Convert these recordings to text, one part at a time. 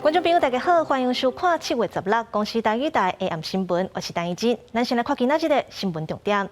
观众朋友，大家好，欢迎收看7月16公视台语台 AM 新闻，我是陈怡真。咱先来看今仔日的新闻重点。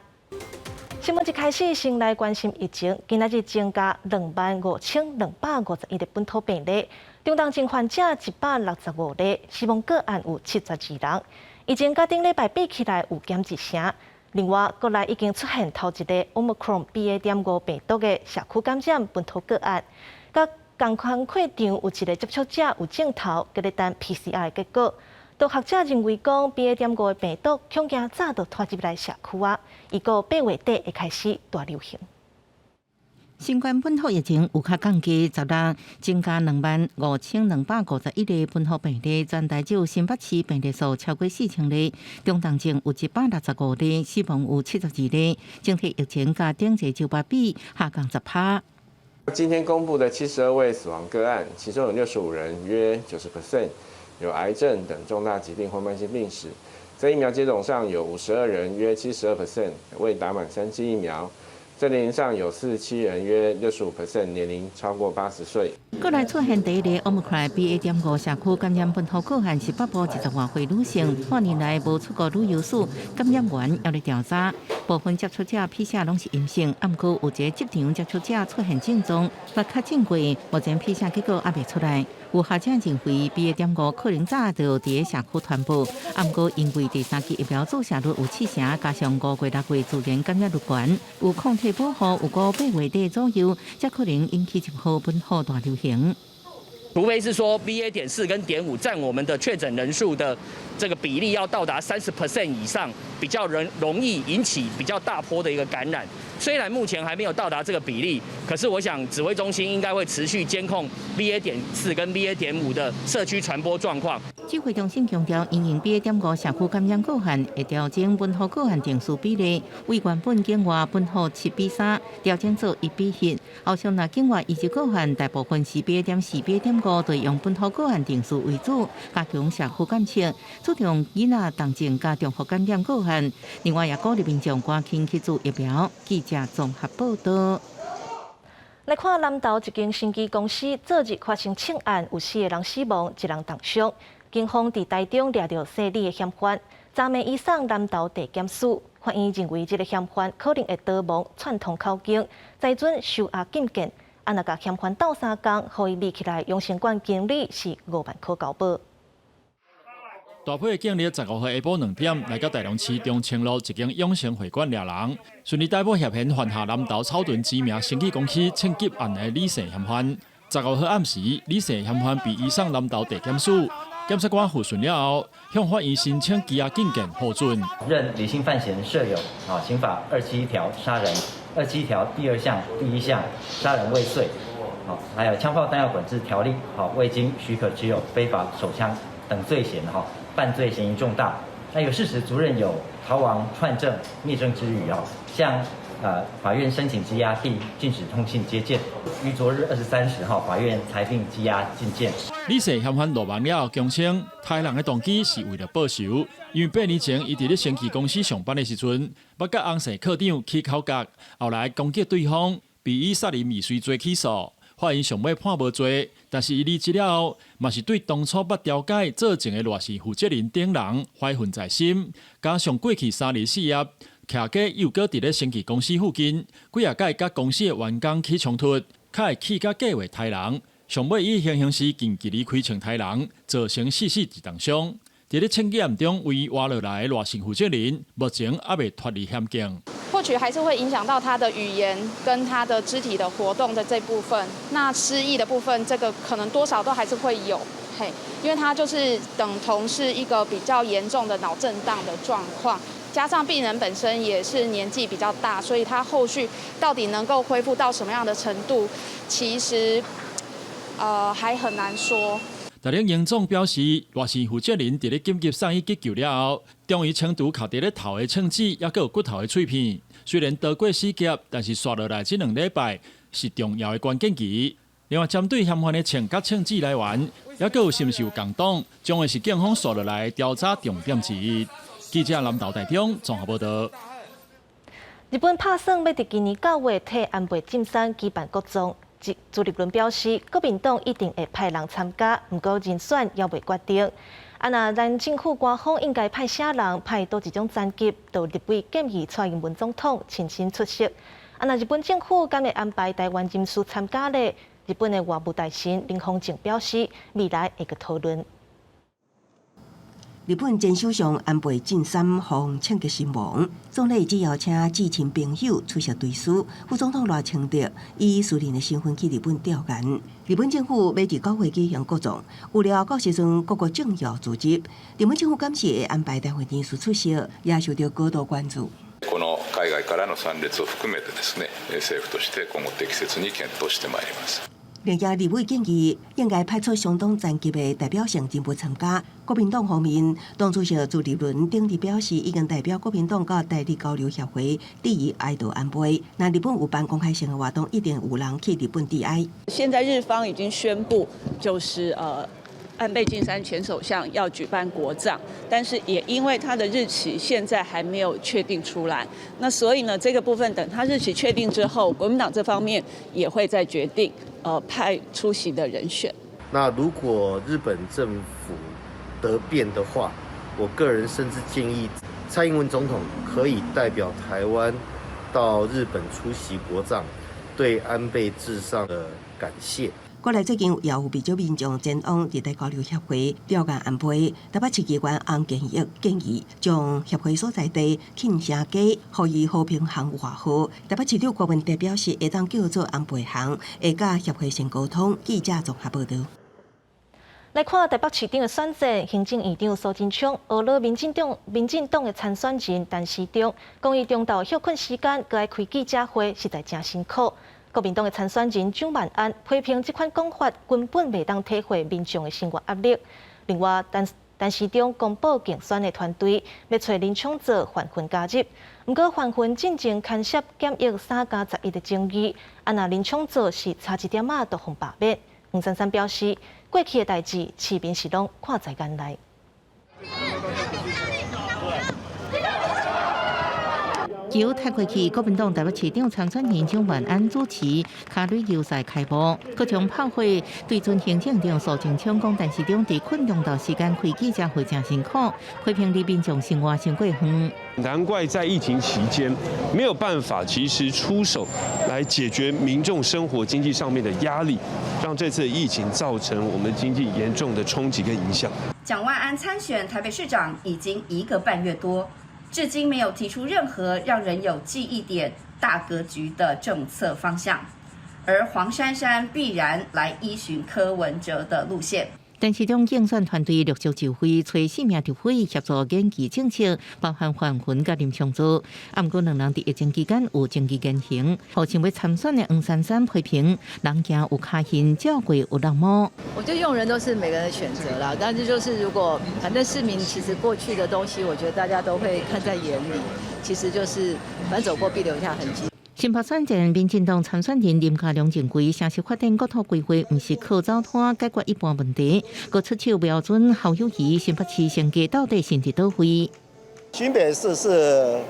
新闻一开始，先来关心疫情。今仔日增加25251个本土病例，重症症患者165例，死亡个案有72人。疫情甲顶礼拜比起来有减一成。另外，国内已经出现头一个 Omicron BA.5 病毒的社区感染本土个案，甲同款会场有一个接触者有症头，佮咧等 PCR 的结果。都学者认为讲 BA.5 的病毒恐惊早就拖入来社区啊，预估8月底会开始大流行。新冠本土疫情有较降低，10日增加25251个本土病例，全台只有新北市病例数超过4000例，重症症有165例，死亡有72例，整体疫情甲顶一周八比下降10%。今天公布的72位死亡个案，其中有65人，约90%有癌症等重大疾病或慢性病史。在疫苗接种上，有52人，约72%未打满3剂疫苗。在年龄上有47人，约65%年龄超过80岁。国内出现第一例 Omicron BA.5 社区感染本土个案是北部10多岁女性，半年来无出国旅游史，感染源要咧调查。部分接触者 PCR 拢是阴性，不过有一个职场接触者出现症状，也确诊过，目前 PCR 结果还未出来。有学者认为 BA.5 可能早就伫社区传播，不过因为第3剂疫苗注射率有70%，加上5月、6月自然感染率悬，有抗体保护，有到8月底左右，才可能引起一波本土大流行。除非是说 BA.4 跟.5占我们的确诊人数的这个比例要到达30% 以上，比较容易引起比较大波的一个感染。虽然目前还没有到达这个比例，可是我想指挥中心应该会持续监控 BA.4 跟 BA.5的社区传播状况。指挥中心强调，因应 BA.5 社区感染个案，会调整本土个案定数比例，为原本境外本土7:3，调整做1:1。后续若境外移入个案大部分是 BA.4、BA.5，对用本土个案定数为主，加强社区监测，注重囡仔重症加重复感染个案。另外，也鼓励民众赶紧去做疫苗。记者综合报道。来看南投一间生技公司昨日发生枪案，有4个人死亡，1人重伤。警方伫台中抓到姓李的嫌犯，昨暝移送南投地检署。法院认为，这个嫌犯可能会逃亡串通口径，再准收押禁见。若甲嫌犯斗3工，互伊立起来，永成馆经理是5万块交保。大批的警力15号下晡2点来到台中市中清路一间永生会馆抓人，顺利逮捕涉嫌犯下南投草屯知名生技公司枪击案的李姓嫌犯。15号暗时，李姓嫌犯被移送南投地检署。检察官复讯了后，向法院申请羁押禁见获准。认李姓犯嫌设有刑法271条杀人，271条第2项第1项杀人未遂，还有枪炮弹药管制条例未经许可持有非法手枪等罪嫌犯罪嫌疑重大。那有事实足认有逃亡、串证、灭证之余向法院申请羁押并禁止通信接见。于昨日23时法院裁定羁押禁见。李姓嫌犯落网了后，供称杀人的动机是为了报仇，因为8年前伊伫咧生技公司上班的时阵，捌甲翁姓科长起口角，后来攻击对方，被以杀人未遂罪起诉。法院上尾判无罪，但是伊离职了后，嘛是对当初捌调解造成的偌是负责人等人怀恨在心，加上过去3年4月。徛家又搁伫咧生技公司附近，几啊届甲公司的员工起冲突，较会起甲计划杀人，上尾以行刑时近距离开枪杀人，造成4死2重伤。伫咧枪击案中为活落来的赖姓负责人，目前还未脱离险境。或许还是会影响到他的语言跟他的肢体的活动的这部分。那失忆的部分，这个可能多少都还是会有，因为他就是等同是一个比较严重的脑震荡的状况。加上病人本身也是年纪比较大，所以他后续到底能够恢复到什么样的程度，其实还很难说。台中营总表示，赖姓负责人伫咧紧急送医急救了后，中于枪毒卡伫咧头的枪指，也有骨头的碎片。虽然逃过死劫，但是刷落来这2礼拜是重要的关键期。另外，针对嫌犯的枪甲枪支来源，也有是毋是有共党，将会是警方刷落来调查重点之一。记者南投台中综合报道。日本打算要伫今年9月替安倍晋三举办国葬，朱立伦表示，国民党一定会派人参加，不过人选还未决定。那咱政府官方应该派啥人、派多一种层级，就立委建议蔡英文总统亲身出席。那日本政府敢会安排台湾人士参加呢？日本的外务大臣林芳正表示，未来会去讨论。日本前首相安倍晋三访庆吉身亡，总理只邀请至亲朋友出席追思。副总统赖清德以私人的身份去日本调研。日本政府要伫9月举行国葬，有了到时阵各国政要组织，日本政府敢是会安排台湾人士出席，也受到高度关注。この海外からの参列を含めてですね、政府として今後適切に検討してまいります。另外，立委建议应该派出相当层级的代表性人物参加。国民党方面，党主席朱立伦顶日表示，已经代表国民党到代理交流协会致以哀悼安倍。那日本有办公开性的活动，一定有人去日本致哀。现在日方已经宣布，就是安倍晋三前首相要举办国葬，但是也因为他的日期现在还没有确定出来，那所以呢，这个部分等他日期确定之后，国民党这方面也会再决定派出席的人选。那如果日本政府得变的话，我个人甚至建议蔡英文总统可以代表台湾到日本出席国葬，对安倍致上的感谢。国内最近也有不少民众前往日台交流协会了解安倍，台北市议员洪建义建议将协会所在地庆城街予以和平巷划好。台北市长郭文德表示，会当叫做安倍巷，会甲协会先沟通。记者综合报道。来看台北市长的选战，行政院长苏贞昌学了民进党的参选人陈时中，讲伊中昼休困时间，搁爱开记者会，实在真辛苦。国民党的参选人蒋万安批评这款讲法根本未当体会民众的生活压力。另外，陈时中公布竞选的团队要找林昌佐还魂加入，不过还魂进前牵涉检疫3+11的争议，那林昌佐是差一点仔就互罢免。黄珊珊表示，过去的代志市民是拢看在眼内。由泰国区国民党台北市长参选人蒋万安主持卡瑞游赛开幕，各种炮火对准行政长苏贞昌讲，陈时中伫困中昼时间开记者会真辛苦，批评李民众生活伤过远。难怪在疫情期间没有办法及时出手来解决民众生活经济上面的压力，让这次疫情造成我们经济严重的冲击跟影响。蒋万安参选台北市长已经1个半月多，至今没有提出任何让人有记忆点、大格局的政策方向，而黄珊珊必然来依循柯文哲的路线。陈时中竞选团队陆续就会找4名特委协助研究政策，包含还魂甲林昌佐。不过两人伫疫情期间有争议言行，互想要参选的黄珊珊批评人行有卡hin，叫过有人摸。我觉得用人都是每个人的选择啦，但是就是如果反正市民其实过去的东西，我觉得大家都会看在眼里，其实就是反正走过必留下痕迹。新北选战，民进党参选人林佳龙认为，城市发展国土规划不是靠走摊解决一般问题，佮出手标准好友谊。新北市升级到底是伫倒位？新北市是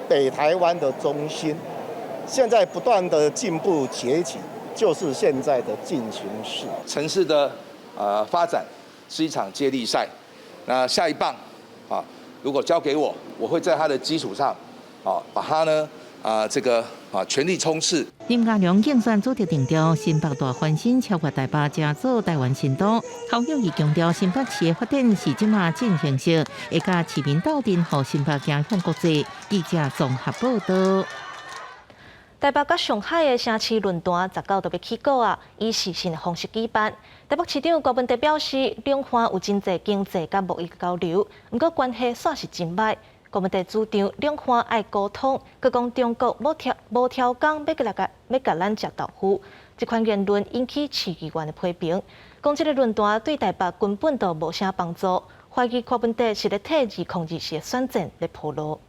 北台湾的中心，现在不断的进步崛起，就是现在的进行式。城市的发展是一场接力赛，那下一棒如果交给我，我会在它的基础上把它呢全力冲刺。林佳龙竞选主题定调：新北大翻新，超越台北，加做台湾新都。侯友宜强调，新北市的发展是即马进行式，会甲市民斗阵，互新北走向国际。记者综合报道。台北甲上海的城市论坛19就要起稿啊，以视讯的方式举办。台北市长郭文德表示，两岸有真侪经济甲贸易交流，不过关系算是真歹。郭文德主张两岸爱沟通，佮讲中国无条工要甲咱食豆腐，这款言论引起市议员的批评，讲这个论坛对台北根本就无啥帮助，怀疑郭文德是咧替2020时的选战咧铺路。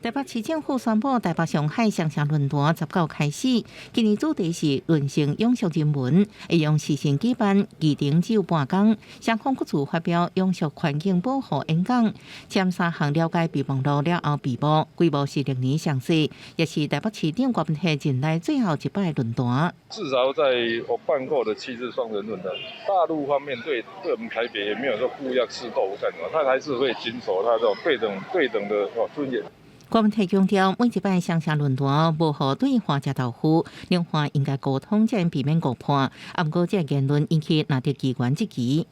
台北市政府宣布，台北上海双城论坛19开始。今年主题是论成永续人文，会用时程举办，议程只有半天。双方各自发表永续环境保护演讲，前3项了解备忘录了后闭幕，规模是历年上细，也是台北市长郭文惠任内最后一摆论坛。至少在我办过的7次双城论坛，大陆方面对我们台北也没有说故意要吃豆腐干嘛，他还是会谨守他这种对等的尊严。郭文惠强调，每一摆双城论坛无好对花吃豆腐，两方应该沟通，才避免误判。不过，这言论引起纳德机关质疑。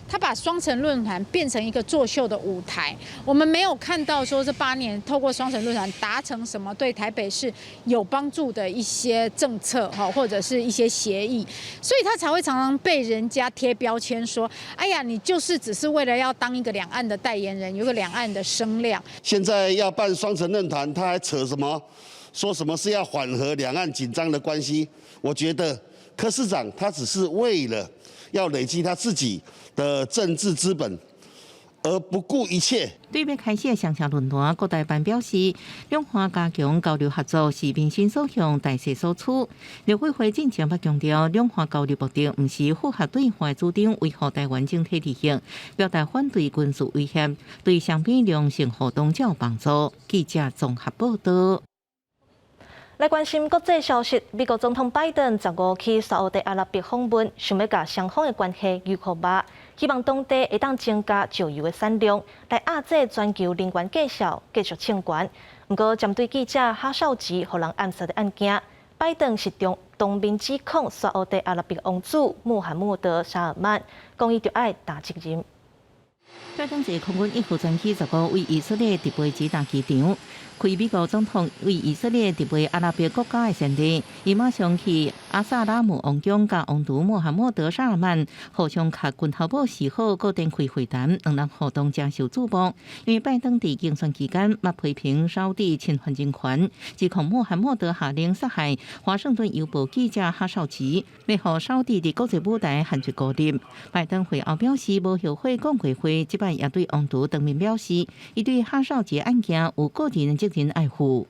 他把双城论坛变成一个作秀的舞台，我们没有看到说这8年透过双城论坛达成什么对台北市有帮助的一些政策或者是一些协议，所以他才会常常被人家贴标签说，哎呀，你就是只是为了要当一个两岸的代言人，有个两岸的声量。现在要办双城论坛，他还扯什么？说什么是要缓和两岸紧张的关系？我觉得柯市长他只是为了要累积他自己的政治资本，而不顾一切。对要开始的双城论坛，各代办表示，两方加强交流合作是民心所向、大势所趋。刘慧慧进前捌强调，两方交流目的不是符合对华主张维护台湾整体利益，表达反对军事威胁，对双边良性互动才有帮助。记者综合报道。来关心国际消息，美国总统拜登15去沙烏地阿拉伯訪問，想要甲雙方的關係愈擴密，希望當地會當增加石油的產量，來壓制全球能源價格繼續搶關。不過，針對記者哈紹吉互人暗殺的案件，拜登是當面指控沙烏地阿拉伯王子穆罕默德·沙爾曼，講伊就愛打責任。拜登在空軍一號戰機15為以色列特別指導機場。開美國總統為以色列特別阿拉伯國家的先例，伊馬上去阿薩拉姆王宮甲王儲穆罕默德·沙爾曼互相甲軍頭堡示好，個展開會談，兩人活動正受注目。因為拜登在競選期間捌批評沙地侵犯人權，指控穆罕默德下令殺害華盛頓郵報記者哈紹吉，要讓沙地在國際舞台限制孤立。拜登會後表示無後悔講過話，這擺也對王儲當面表示，伊對哈紹吉案件有個人責任愛護。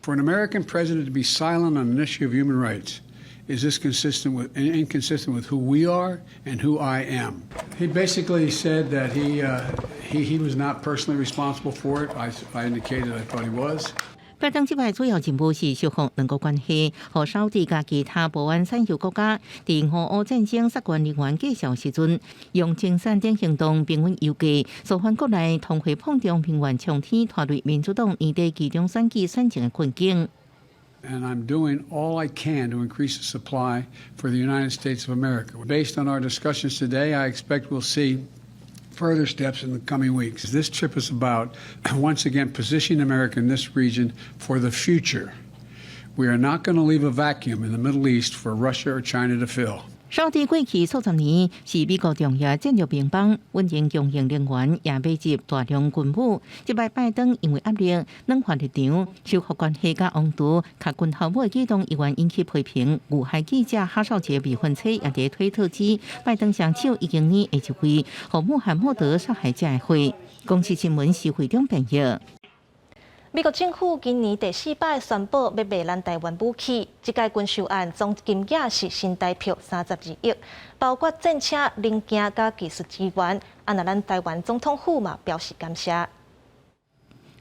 For an American president to be silent on an issue of human rights, is this inconsistent with who we are and who I am? He basically said that he was not personally responsible for it. I indicated I thought he was. 拜登这摆主要任務是修復兩國關係，和沙地甲其他無灣產油國家在俄烏戰爭殺關能源計數時陣，用精神等行動平穩油價，造反國內通貨膨脹平原衝天，拖累民主黨年底其中選舉選情的困境。And I'm doing all I can to increase the supply for the United States of America. Based on our discussions today, I expect we'll see further steps in the coming weeks. This trip is about, once again, positioning America in this region for the future. We are not going to leave a vacuum in the Middle East for Russia or China to fill. 沙地過去數十年是美國重要戰略盟邦，穩定供應能源，也買入大量軍武。這擺拜登因為壓力軟化立場，修復關係甲王儲及軍頭部的舉動，依然引起批評。有害記者哈紹吉未婚妻也在推特指，拜登雙手已經擬下一回和穆罕默德殺害者的會。公視新聞是會中朋友。美國政府今年第4擺宣布要賣咱台灣武器，這屆軍售案總金額是新台幣32億，包括戰車、零件甲技術支援。那咱台灣總統府嘛表示感謝。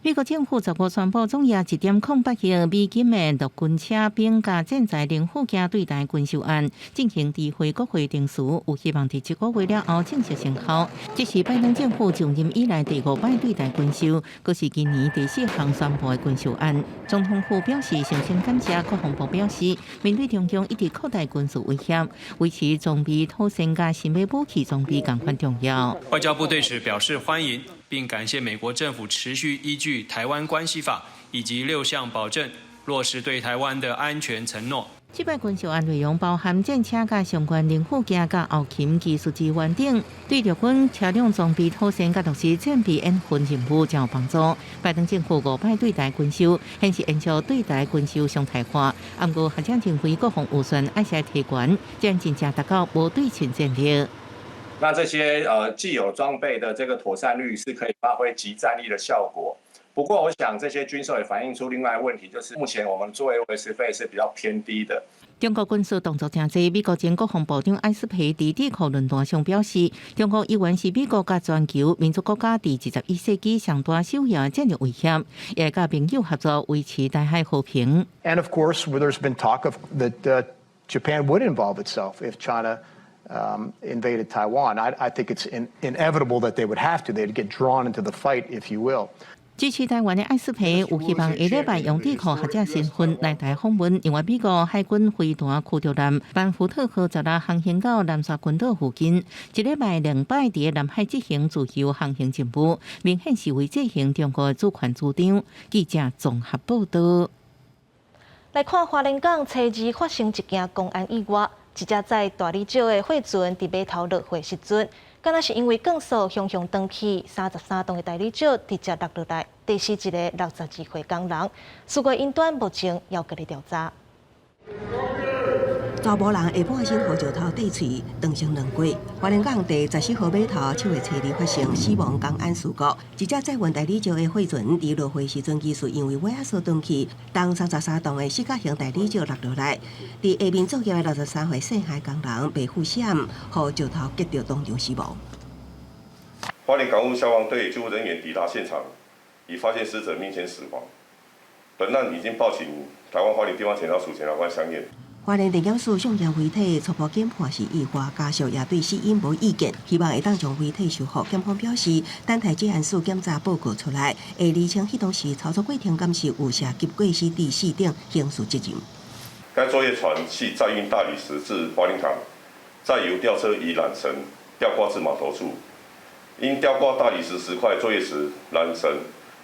美國政府15宣布，總額1.08億美金的陸軍車兵甲戰載零附件對台軍售案進行知會國會定序，有希望在1個月了後正式生效。這是拜登政府上任以來第5擺對台軍售，佫是今年第4項宣布的軍售案。總統府表示誠心感謝，國防部表示，面對中共一直擴大軍事威脅，維持裝備妥善甲新的武器裝備同款重要。外交部對此表示歡迎，並感謝美國政府持續依據《台灣關係法》以及6項保證，落實對台灣的安全承諾。這擺軍售案內容包含戰車甲相關零附件甲後勤技術支援等，對陸軍車輛裝備妥善甲落實戰備演訓任務將有幫助。拜登政府5擺對台軍售，顯示延續對台軍售常態化。不過，行政經費國防預算愛來提懸，將真正達到無對稱戰略。那這些既有裝備的這個妥善率是可以發揮即戰力的效果。不过，我想这些军售也反映出另外一个问题，就是目前我们作为维持费是比较偏低的。中国军事动作真多，美国前国防部长艾斯培伫智库论坛上表示，中国依然是美国甲全球民主国家伫21世纪上大首要战略威胁，也甲盟友合作维持台海和平。And of course, there's been talk of that Japan would involve itself if China invaded Taiwan. I think it's inevitable that they would have to. They'd get drawn into the fight, if you will. 支持台湾的艾斯培有希望下礼拜用智库学者身份来台访问，因为美国海军飞弹驱逐舰班福特号11航行到南沙群岛附近，一礼拜2摆伫南海执行自由航行任务，明显是为执行中国的主权主张。记者综合报道。来看花莲港初二发生一件公安意外，一只载大李石的货船伫码头落货时阵。敢若是因为降速向转去，33吨的大李石直接落落来，第死一个62岁工人。事故因端目前要继续调查。查某人下半身护石头坠喙，断成2轨。花莲港第14号码头7月初2发生死亡公安事故，一只载运大李石的货船伫落货时阵，技术因为尾压缩断去，当33吨的四角形大李石落落来。伫下面作业的63岁姓海工人被负险，护石头击到当场死亡。花莲港务消防队救护人员抵达现场，已发现死者明显死亡。本案已经报请台湾花莲地方检察署检察官相验。花莲地检署上验遗体初步检判是意外，家属也对死因无意见，希望会当将遗体修复。检方表示，等待这案事检查报告出来，会厘清迄当时操作过程敢是有涉及过失致死等刑事责任。该作业船系载运大理石至花莲港，再由吊车以缆绳吊挂至码头处。因吊挂大理石石块作业时，缆绳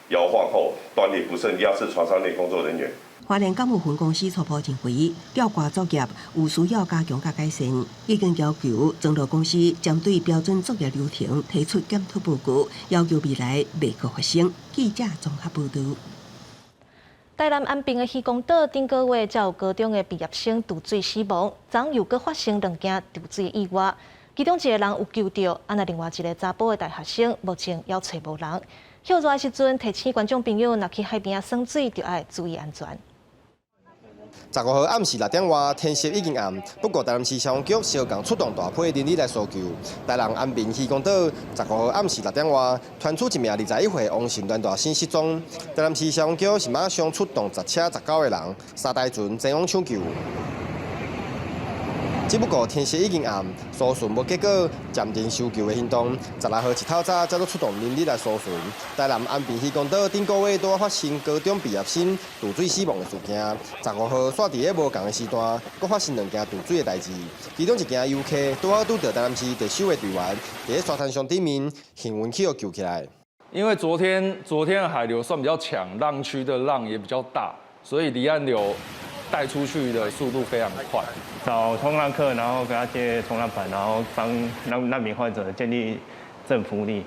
摇晃后断裂，不慎压制船舱内工作人员。花莲港务分公司初步认为，吊挂作业有需要加强甲改善，已经要求装路公司针对标准作业流程提出检讨报告，要求未来袂阁发生。记者综合报道。台南安平的渔光岛顶个月才有高中的毕业生溺水死亡，昨又阁发生2件溺水意外，其中一个人有救到，另外一个查甫的大学生目前还找无人。休热的时阵，提醒观众朋友，若去海边耍水，就要注意安全。 15号暗时6点外，天色已经暗，不过台南市消防局小港出动大批人力来搜救。台南安平渔光岛15号暗时6点外，传出一名21岁王姓男大生失踪。台南市消防局是马上出动10车19个人，3台船前往抢救。 只不过天色已经暗，搜寻无结果，暂停搜救的行动。16号一透早再度出动人力来搜寻。台南安平渔光岛顶个月拄发生高中毕业生溺水死亡的事件。15号煞伫咧无同的时段，阁发生2件溺水的代志。其中一件游客拄好拄到台南市特殊的队员，伫咧沙滩上顶面幸运去救起来。因为昨天的海流算比较强，浪区的浪也比较大，所以离岸流带出去的速度非常快。 找冲浪客，然后给他接冲浪板，然后帮难民患者建立正浮力，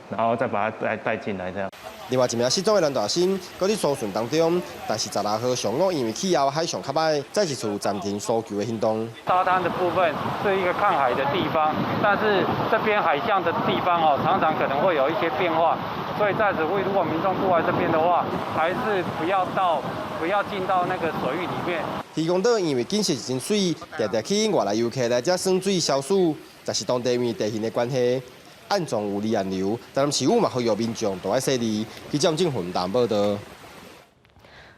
然后再把他带进来这样。另外一名失踪的男大生，搁伫搜寻当中，但是16号上午因为气候海象较歹，再一次暂停搜救的行动。沙滩的部分是一个看海的地方，但是这边海象的地方常常可能会有一些变化，所以在此呼吁，如果民众住在这边的话，还是不要进到那个水域里面。 渔光岛因为景色真水，常常吸引外来游客来这耍水消暑，但是当地面地形的关系，暗藏有离岸流，台南市府嘛呼吁民众多爱细腻。记者郑混淡报道。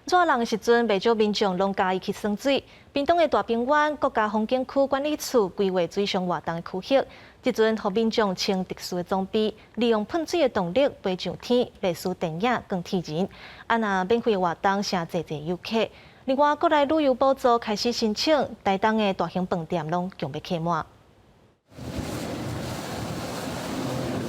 热人的时阵，袂少民众拢家己去耍水。屏东的大平湾国家风景区管理处规划水上活动的区域，即阵让民众穿特殊的装备，利用喷水的动力飞上天，类似电影更贴人。若免费的活动，成侪游客。 另外，国内旅游补助开始申请，台东的大型饭店拢强要客满。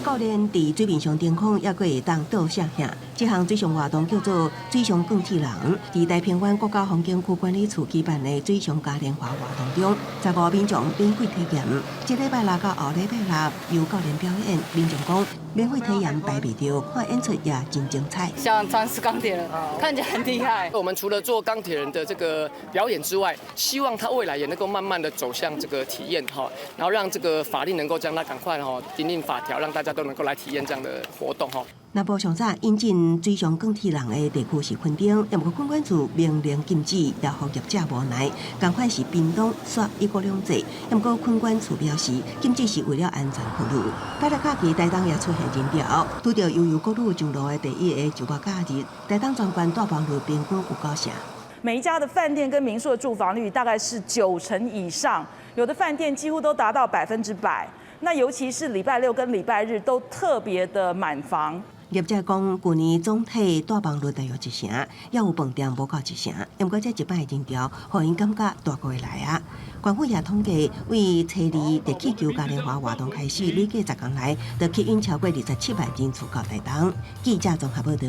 教练伫水面上登空，也阁会当倒下下。这项水上活动叫做水上更铁人，伫大平湾国家风景区管理处举办的水上嘉年华活动中，15民众免费体验。这礼拜6到后礼拜6由教练表演，民众讲免费体验排袂着，看演出也真精彩。像尝试钢铁人，看起来很厉害。我们除了做钢铁人的这个表演之外，希望他未来也能够慢慢的走向这个体验哈，然后让这个法律能够将它赶快哈订定法条，让大家都能够来体验这样的活动哈。南部上早引进水上钢铁人的地区是垦丁，也不过管处明令禁止，也服业者无奈。同款是屏东刷一国两制，也不过垦管处表示，禁止是为了安全考虑。拜六假期台东也出现人潮，拄到悠悠国路上路的第一个周末假日，台东全县大房率平均有9成。每一家的饭店跟民宿的住房率大概是90%以上，有的饭店几乎都达到100%。那尤其是礼拜六跟礼拜日都特别的满房。业者讲，去年总体大房率大约1成，也有饭店无到1成。不过这一摆的人潮，互因感觉大过来啊。官府也统计，为初二地气球嘉年华活动开始，累计10天来，就吸引超过27万人次到台东。记者综合报道。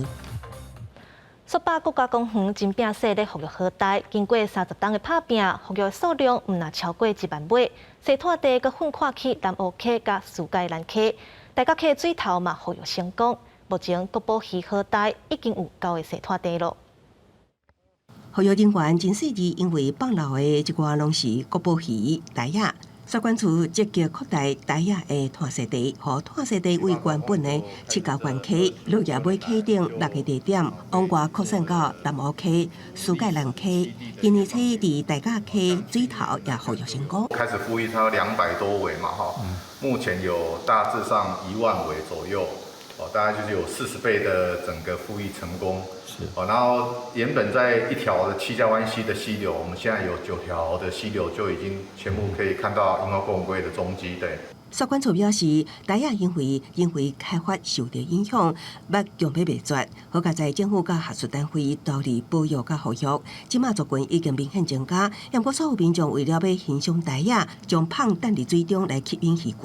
雪霸国家公园真拼势咧复育好大，经过30天的打拼，复育的数量毋若超过1万尾。西拖地佮粪跨区南湖溪佮苏界兰溪，大甲溪水头嘛复育成功。目前国宝鱼好大，已经有9个西拖地咯。复育人员真细致，因为放流的一寡拢是国宝鱼、台亚。水管处积极扩大台亚的探湿地，和探湿地为原本的7条关溪、6叶尾溪等6个地点，往外扩散到南湖溪、苏界兰溪。今年初伫大甲溪水头也复育成功。开始复育它200多尾嘛，哈，目前有大致上1万尾左右。大概就是有40倍的整个复育成功，然后原本在1条的七家湾溪的溪流，我们现在有9条的溪流就已经全部可以看到樱花过尾的踪迹。对。水管处表示，台亚因为开发受到影响，要强迫灭绝，好加在政府甲学术单位独立保育甲保育，即马族群已经明显增加。不过，所有民众为了要欣赏台亚，将蚌等伫水中来吸引鱼群。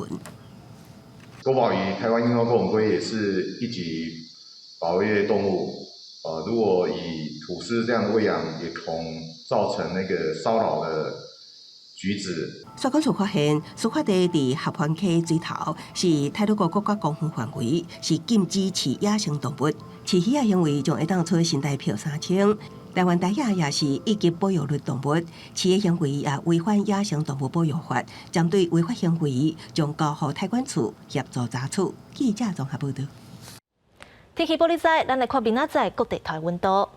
国宝鱼台湾樱花过吻龟也是一级保育动物，如果以土司这样的喂养，也恐造成那个骚扰的举止。水管处发现，苏花地伫合欢溪水头是泰鲁国国家公园范围，是禁止饲野生动物，饲鱼的行为将会当处新台票3000。台湾台亚也是一级保育类动物，饲的行为也违反野生动物保育法，针对违法行为，将交予台管处协助查处。记者综合报道。天气玻璃仔，咱来看明仔载各地台温度。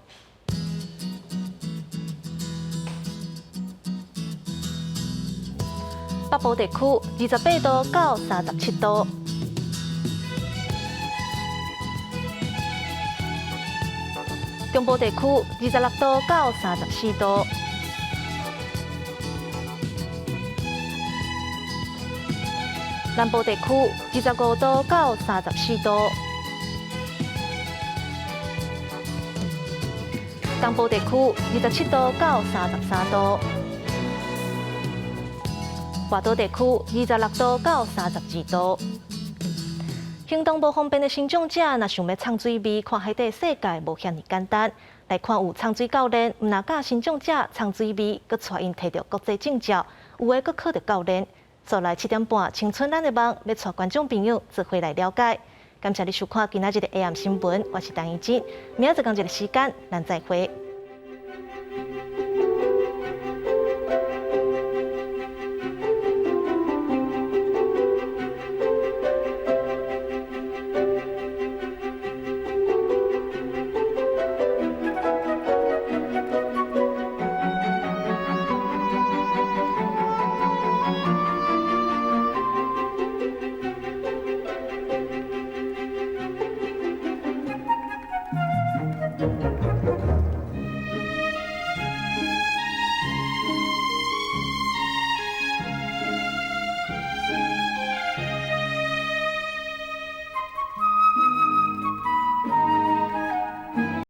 北部地区28度到37度。中部地区26度到34度，南部地区25度到34度，东部地区27度到33度，外岛地区26度到32度。行动无方便的新长者，若想要畅水味、看海底世界，无遐尼简单。来看有畅水教练，毋若教新长者畅水味，佮带因摕到国际证照，有诶佮考到教练。所来7点半，青春咱的梦，要带观众朋友做伙来了解。感谢你收看今仔日的 AM 新闻，我是陈怡真。明仔载同一个时间，咱再会。